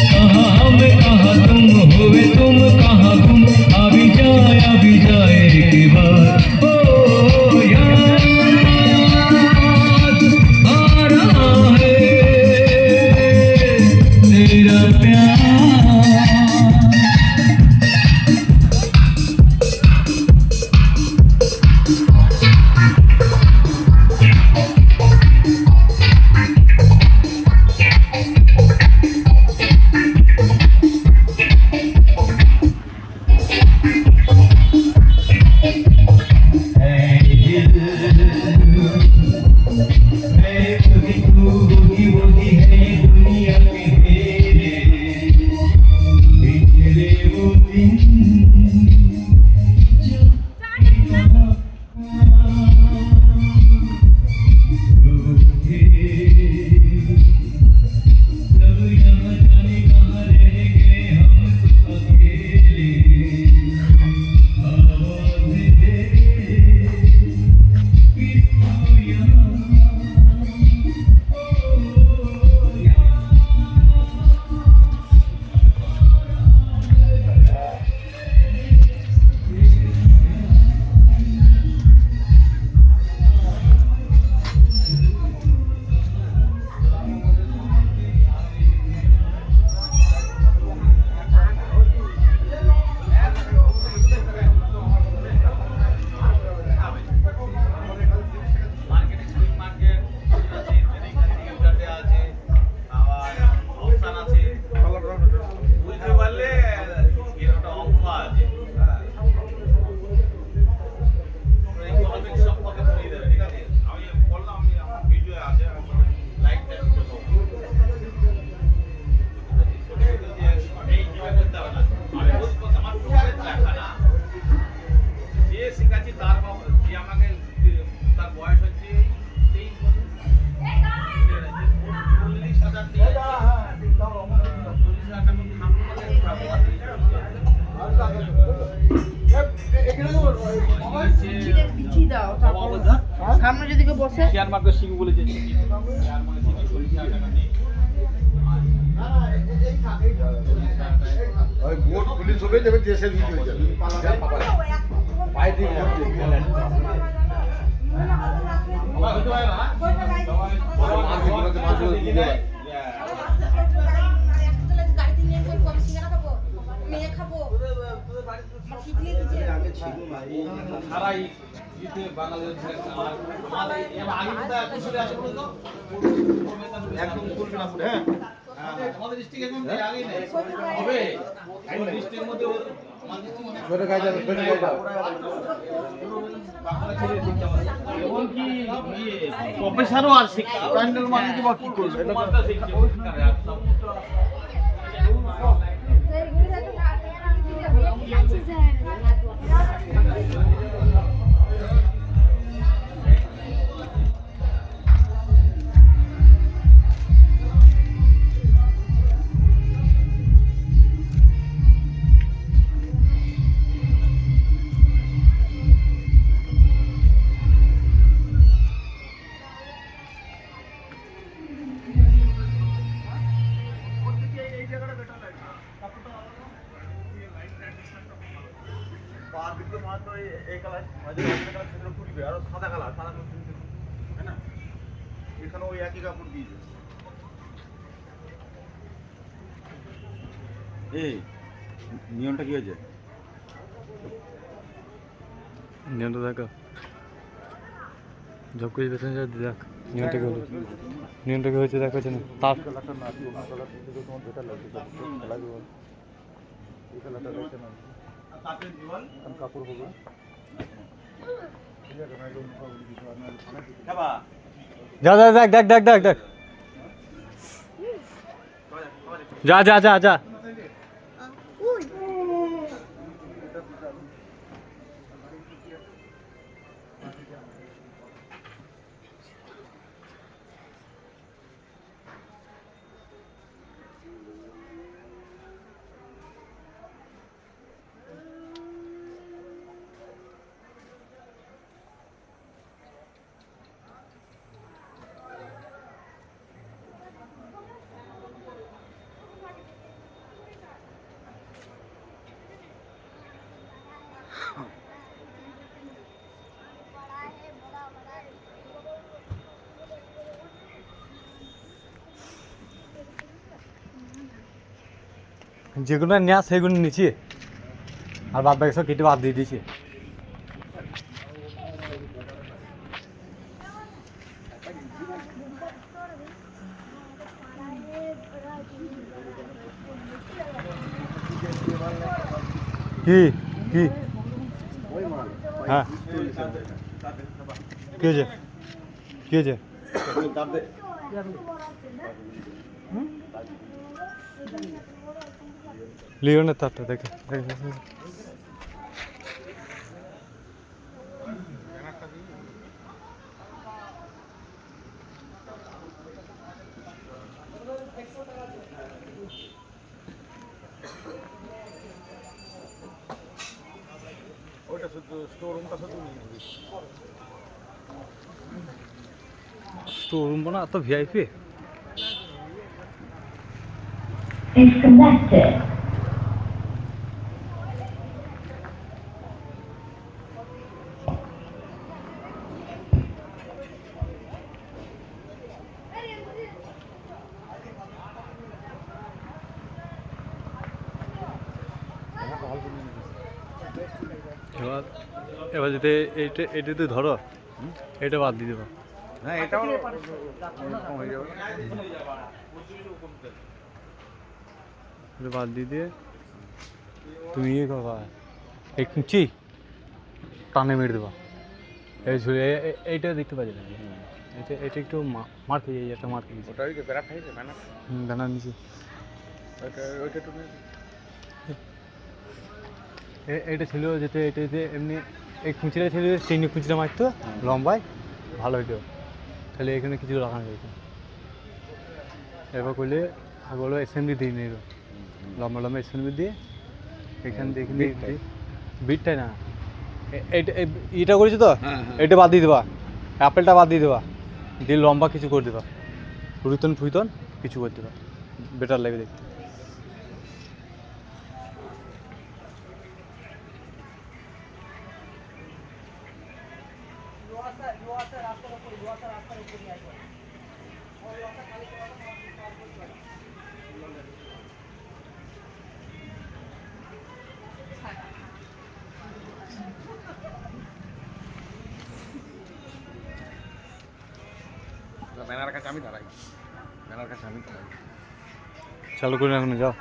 कहाँ हम कहाँ तुम हुए तुम कहाँ गुम अभी जाए एक बार ओ याद आ रहा है तेरा प्यार। সামনে যদি কেউ বসে শেয়ার মার্কেট শিখু বলেছে শেয়ার মার্কেট শিখু টাকা নেই ওই ভোট পুলিশ হবে যাবে দেশের ভিতরে যাবে পাই দিয়ে ভোট দিবে বাবা হইতো হয় না সারাই ইতে বাংলাদেশের আমাদের আগে কোথায় কুশলে আসে বলুন তো একদম করবে না পুরো হ্যাঁ আমাদের ডিস্ট্রিক্ট একদম আগে নেই হবে ডিস্ট্রিক্টের মধ্যে আমাদের ডিস্ট্রিক্ট ছোট কাজ আছে ছোট বলবা বাংলা ছেড়ে দিতে হবে এবং কি প্রফেসরও আর শিক্ষা প্যান্ডেল মানে কি বা কি করবে এটা মাস্টার শিক্ষা এখানে ওই একই কাপড় দিয়েছে এই নিয়মটা কি হয়েছে নিয়মটা দেখো জব করে বেতন যা দেখ নিয়মটা কি হলো নিয়মটা কি হয়েছে দেখো না তার কাপড় হবে যা যা দেখ দেখ দেখ দেখ দেখ যা যা যা যা যেগুলো নেওয়া সেগুলো নিচে আর বাদ বাকি সব কেটে বাদ দিয়ে দিয়েছে। কি কি হ্যাঁ কি হয়েছে কি হয়েছে? লিওনের তারটা দেখে ওইটা শুধু স্টোর রুমটা শুধু নিয়ে নিবি। শোরুম না তো ভিআইপি is selected. এবার এবার যদি এইটা এটা যদি ধরো এটা বাদ দিয়ে দেবো। হ্যাঁ এটাও কম হয়ে যাবে। এটা বাদ দিয়ে দিয়ে তুমি ইয়ে করবা এই কুচি টানে মেরে দেবা। এই ঝুলে এইটা দেখতে পাচ্ছি না, এটা এটা একটু মার খেয়ে যায়, একটা মার খেয়ে গেছে। ওটা ওই যে বেড়া খাইছে বেড়া। দানার নিচে ওইটা একটু নিয়ে এইটা ছিল যেতে এটাতে এমনি এই কুচিটা ছিল চিনি কুচিটা মারতো লম্বায় ভালো হইতো, তাহলে এখানে কিছু লাগানো যেত। এবার করলে আগলো এসএমবি দিয়ে নিল লম্বা লম্বা এসএমবি দিয়ে এখান দিয়ে বিটটাই না এটা করেছো তো এটা বাদ দিয়ে দেবা, অ্যাপেলটা বাদ দিয়ে দেবা, দিয়ে লম্বা কিছু করে দেবা, ফুইতন ফুইতন কিছু করে দেবা, বেটার লাগবে দেখতে। ব্যানার কাছে আমি দাঁড়াই, ব্যানার কাছে আমি দাঁড়াই। চালু করে এখন যাও।